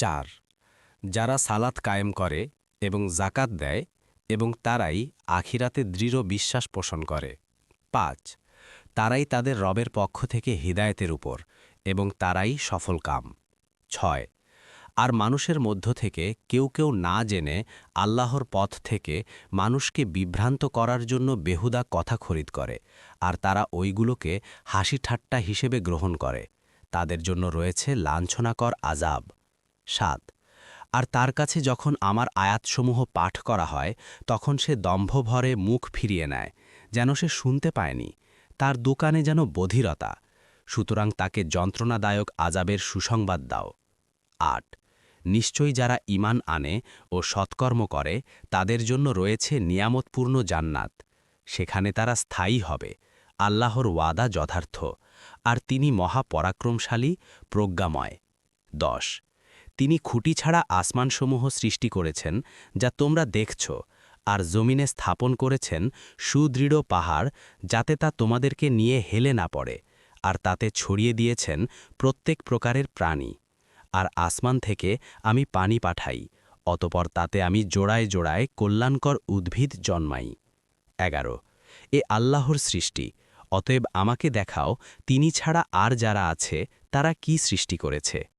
৪ যারা সালাত কায়েম করে এবং জাকাত দেয় এবং তারাই আখিরাতে দৃঢ় বিশ্বাস পোষণ করে। ৫ তারাই তাদের রবের পক্ষ থেকে হিদায়েতের উপর এবং তারাই সফলকাম। ৬ আর মানুষের মধ্য থেকে কেউ কেউ না জেনে আল্লাহর পথ থেকে মানুষকে বিভ্রান্ত করার জন্য বেহুদা কথা খরিদ করে, আর তারা ওইগুলোকে হাসি ঠাট্টা হিসেবে গ্রহণ করে। তাদের জন্য রয়েছে লাঞ্ছনাকর আযাব। ৭ আর তার কাছে যখন আমার আয়াতসমূহ পাঠ করা হয় তখন সে দম্ভভরে মুখ ফিরিয়ে নেয়, যেন সে শুনতে পায়নি। তার দোকানে যেন বধিরতা। সুতরাং তাকে যন্ত্রণাদায়ক আযাবের সুসংবাদ দাও। ৮ নিশ্চয়ই যারা ঈমান আনে ও সৎকর্ম করে তাদের জন্য রয়েছে নিয়ামতপূর্ণ জান্নাত। সেখানে তারা স্থায়ী হবে। আল্লাহর ওয়াদা যথার্থ, আর তিনি মহাপরাক্রমশালী, প্রজ্ঞাময়। ১০ তিনি খুঁটি ছাড়া আসমানসমূহ সৃষ্টি করেছেন যা তোমরা দেখছ, আর জমিনে স্থাপন করেছেন সুদৃঢ় পাহাড় যাতে তা তোমাদেরকে নিয়ে হেলে না পড়ে, আর তাতে ছড়িয়ে দিয়েছেন প্রত্যেক প্রকারের প্রাণী। আর আসমান থেকে আমি পানি পাঠাই, অতপর তাতে আমি জোড়ায় জোড়ায় কল্যাণকর উদ্ভিদ জন্মাই। ১১ এ আল্লাহর সৃষ্টি, অতএব আমাকে দেখাও তিনি ছাড়া আর যারা আছে তারা কি সৃষ্টি করেছে।